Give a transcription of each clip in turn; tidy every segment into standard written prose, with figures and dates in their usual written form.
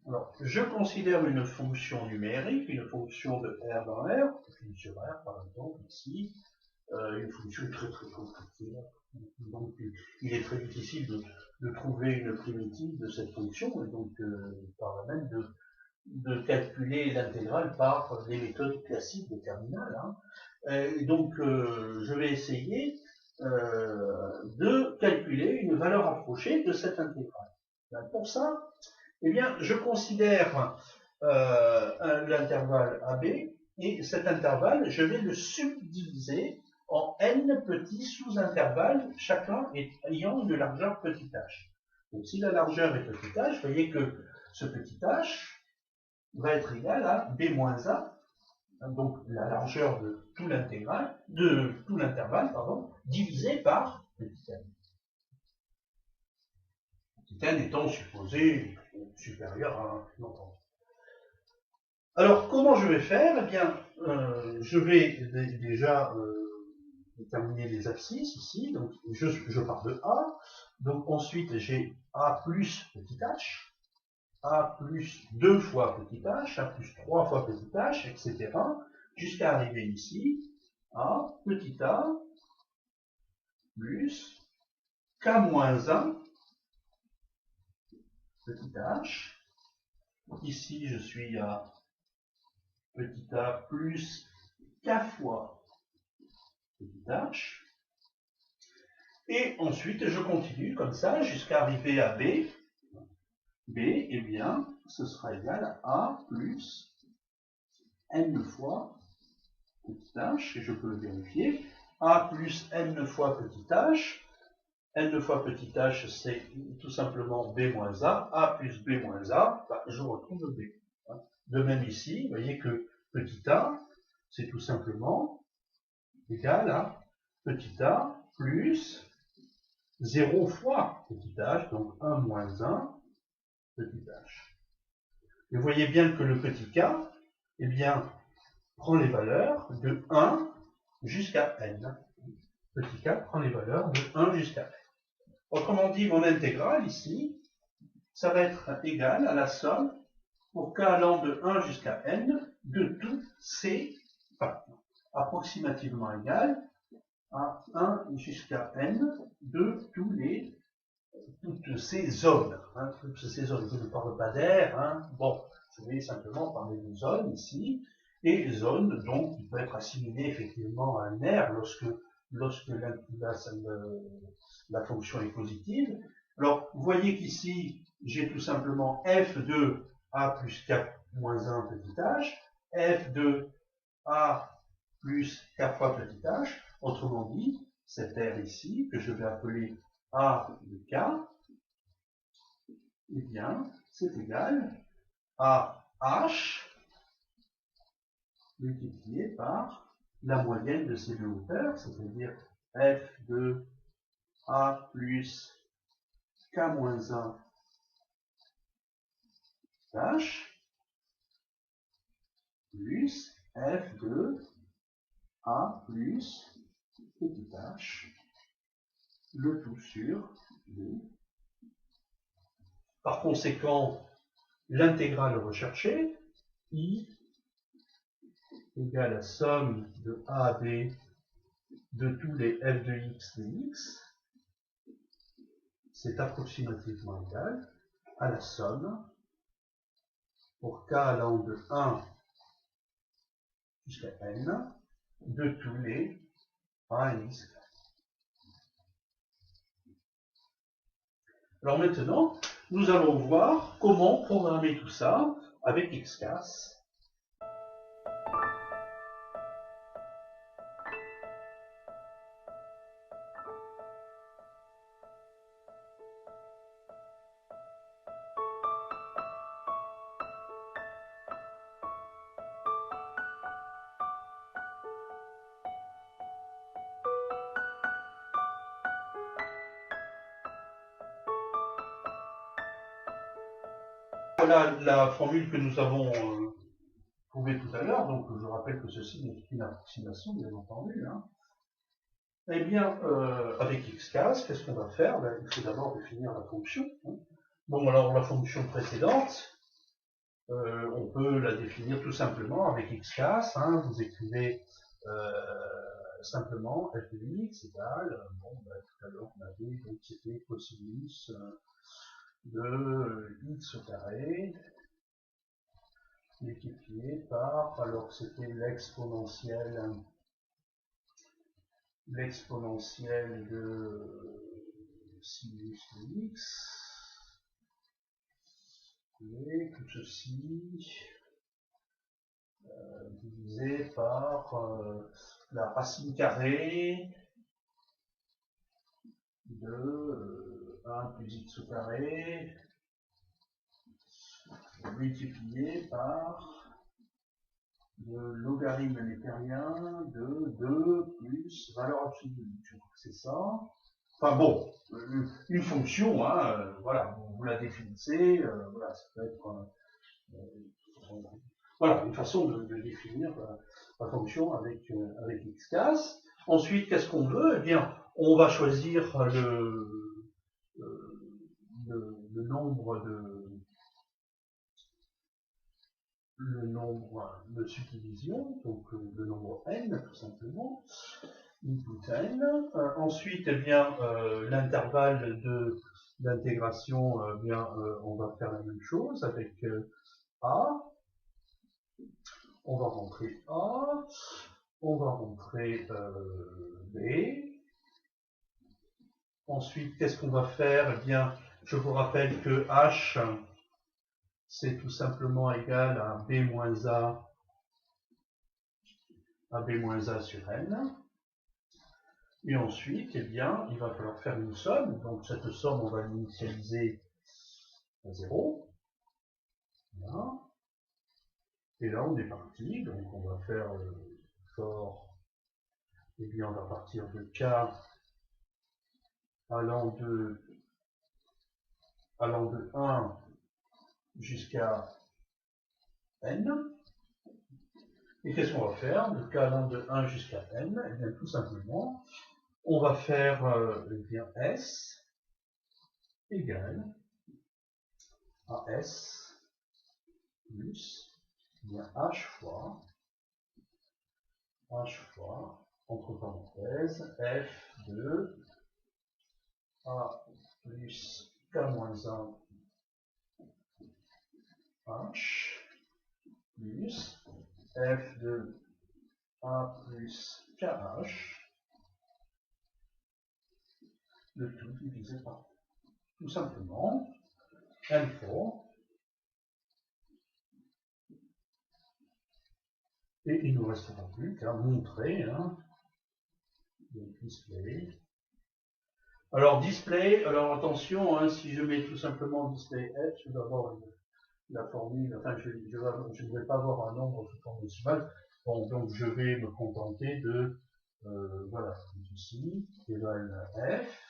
Alors, je considère une fonction numérique, une fonction de R dans R, une sur R par exemple ici, une fonction très très compliquée. Donc, il est très difficile de trouver une primitive de cette fonction, et donc par là même de calculer l'intégrale par les méthodes classiques de terminal. Hein. Et donc, je vais essayer de calculer une valeur approchée de cette intégrale. Pour ça, eh bien, je considère l'intervalle AB, et cet intervalle, je vais le subdiviser en n petits sous-intervalles, chacun ayant une largeur petit h. Donc, si la largeur est petit h, vous voyez que ce petit h va être égal à b moins a, donc la largeur de tout l'intervalle, divisé par petit n. Petit n étant supposé supérieur à 1, entendu. Alors, comment je vais faire? Eh bien, je vais déjà déterminer les abscisses ici. Donc, je pars de A. Donc, ensuite, j'ai A plus petit h, A plus 2 fois petit h, A plus 3 fois petit h, etc. Jusqu'à arriver ici à petit a plus k moins 1 petit h. Ici, je suis à petit a plus k fois petit h. Et ensuite, je continue comme ça jusqu'à arriver à B. B, eh bien, ce sera égal à A plus n fois petit h, et je peux le vérifier. A plus n fois petit h. N fois petit h, c'est tout simplement B moins A plus B moins A, bah, je retrouve B. De même ici, vous voyez que petit a, c'est tout simplement égal à petit a plus 0 fois petit h, donc 1 moins 1 petit h. Et vous voyez bien que le petit k, eh bien, prend les valeurs de 1 jusqu'à n. Petit k prend les valeurs de 1 jusqu'à n. Autrement dit, mon intégrale ici, ça va être égal à la somme pour k allant de 1 jusqu'à n de tous ces facteurs, approximativement égal à 1 jusqu'à n de toutes ces zones. Hein, toutes ces zones, je ne parle pas d'air, hein. Bon, je vais simplement parler de zones ici, et zones donc qui peuvent être assimilées effectivement à un air lorsque la fonction est positive. Alors, vous voyez qu'ici, j'ai tout simplement f de a plus k moins 1 petit h, f de a plus k fois petit h, autrement dit, cet r ici, que je vais appeler a de k, eh bien, c'est égal à h multiplié par la moyenne de ces deux hauteurs, c'est-à-dire f de a plus k moins 1 h plus f de a plus petit h, le tout sur b. Par conséquent, l'intégrale recherchée, I égale à somme de A à B de tous les f de x de x, c'est approximativement égal à la somme pour k allant de 1 jusqu'à n de tous les a et x. Alors maintenant, nous allons voir comment programmer tout ça avec XCAS. Voilà la formule que nous avons trouvée tout à l'heure. Donc je rappelle que ceci n'est qu'une approximation, bien entendu. Hein. Eh bien, avec XCAS, qu'est-ce qu'on va faire? Il faut d'abord définir la fonction. Hein. Bon, alors la fonction précédente, on peut la définir tout simplement avec xclass. Hein, vous écrivez simplement f de x égale, bon, tout à l'heure on avait, donc c'était cosinus de x au carré multiplié par, alors c'était l'exponentielle de sinus de x, et tout ceci divisé par la racine carrée de 1 plus x au carré multiplié par le logarithme newtonien de 2 plus valeur absolue. Je crois que c'est ça. Enfin bon, une fonction, hein, voilà, vous la définissez, voilà, ça peut être voilà, une façon de définir la fonction avec xclass. Ensuite, qu'est-ce qu'on veut? Eh bien, on va choisir le nombre de subdivisions, donc le nombre n tout simplement, input n. Ensuite, eh bien, l'intervalle d'intégration, bien, on va faire la même chose avec a. On va rentrer a, on va rentrer b. Ensuite, qu'est-ce qu'on va faire? Eh bien, je vous rappelle que h, c'est tout simplement égal à b moins a sur n. Et ensuite, eh bien, il va falloir faire une somme. Donc cette somme, on va l'initialiser à 0. Voilà. Et là, on est parti. Donc on va faire for. Eh bien, on va partir de k allant de 1 jusqu'à n. Et qu'est-ce qu'on va faire? De k allant de 1 jusqu'à n, eh bien, tout simplement, on va faire eh bien, s égale à s plus eh bien, h fois, entre parenthèses, f de a plus k moins 1 h plus f de a plus kh, le tout divisé par tout simplement n fois, et il ne nous restera plus qu'à montrer, hein, donc display. Alors display, alors attention, hein, si je mets tout simplement display f, je vais avoir la formule, enfin je ne vais pas avoir un nombre sous forme décimale, bon, donc je vais me contenter de, voilà, ici, éval f.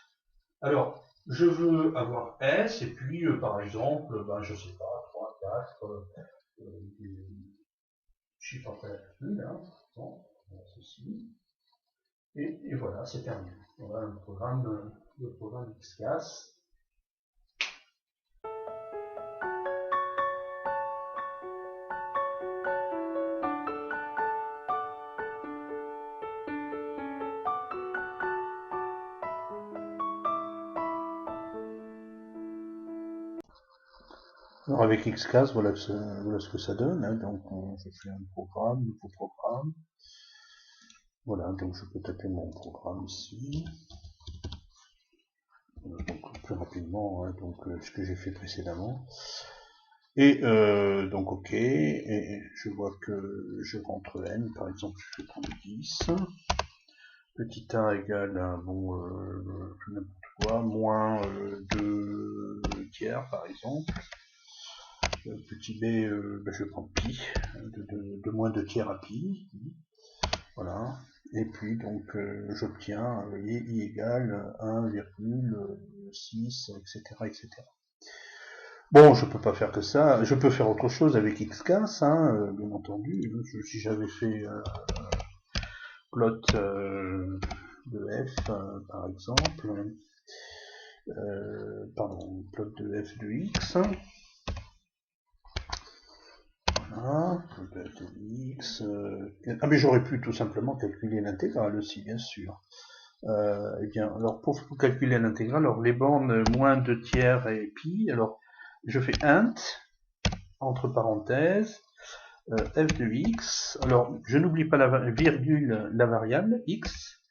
Alors, je veux avoir s, et puis par exemple, ben, je sais pas, 3, 4, chiffres après la calcul, hein, bon, ceci, et voilà, c'est terminé. Voilà le programme XCAS. Alors avec XCAS, voilà ce que ça donne. Hein. Donc je fais un programme, nouveau programme. Voilà, donc je peux taper mon programme ici. Donc plus rapidement, hein, donc ce que j'ai fait précédemment. Et donc ok, et je vois que je rentre n, par exemple je vais prendre 10. Petit a égale à, bon, n'importe quoi, moins 2 tiers par exemple. Petit b, ben, je prends pi, de moins 2 tiers à pi. Voilà. Et puis donc j'obtiens, vous voyez, i égale 1,6, etc., etc. Bon, je peux pas faire que ça. Je peux faire autre chose avec xcas, hein, bien entendu. Si j'avais fait plot de f, par exemple, pardon, plot de f de x. Voilà, x. Ah mais j'aurais pu tout simplement calculer l'intégrale aussi, bien sûr. Eh bien, alors pour calculer l'intégrale, alors les bornes moins 2 tiers et pi, alors je fais int, entre parenthèses, f de x, alors je n'oublie pas la virgule, la variable x,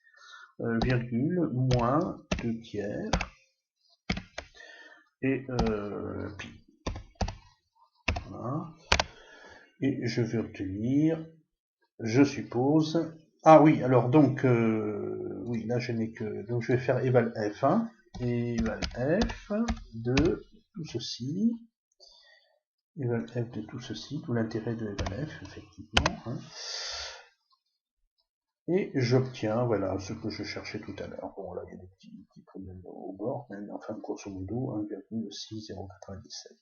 virgule, moins 2 tiers, et pi. Voilà. Et je vais obtenir, je suppose, ah oui, alors donc, oui, là je n'ai que, donc je vais faire éval f1, éval f de tout ceci, éval f de tout ceci, tout l'intérêt de éval f, effectivement, hein. Et j'obtiens, voilà, ce que je cherchais tout à l'heure. Bon, là, il y a des petits problèmes au bord, mais enfin, grosso modo, 1,6097.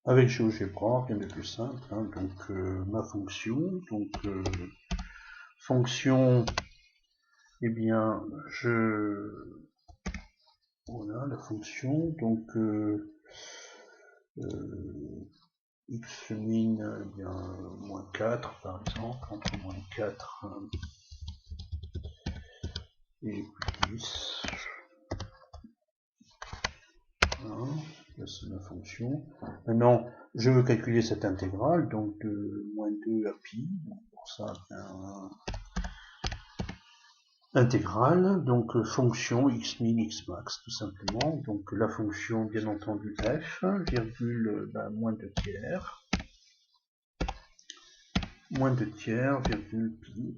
Avec GeoGebra, rien de plus simple, hein, donc ma fonction, donc fonction, eh bien, voilà la fonction, donc x min, eh bien, moins 4 par exemple, entre moins 4 et 10. Voilà, là c'est ma fonction. Maintenant, je veux calculer cette intégrale, donc de moins 2 à pi. Donc pour ça, intégrale, donc fonction x min x max tout simplement. Donc la fonction, bien entendu, f, virgule, moins 2 tiers. Moins 2 tiers, virgule, pi.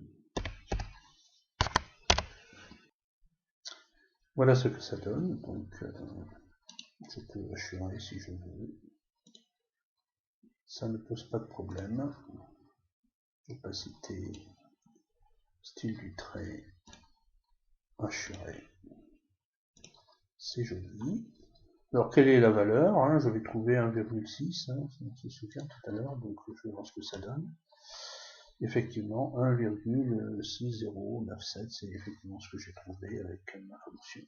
Voilà ce que ça donne. Donc, je peux assurer si je veux. Ça ne pose pas de problème. Opacité, style du trait, assuré. C'est joli. Alors, quelle est la valeur, hein? Je vais trouver 1,6, hein, on se souvient tout à l'heure, donc je vais voir ce que ça donne. Effectivement, 1,6097, c'est effectivement ce que j'ai trouvé avec ma fonction.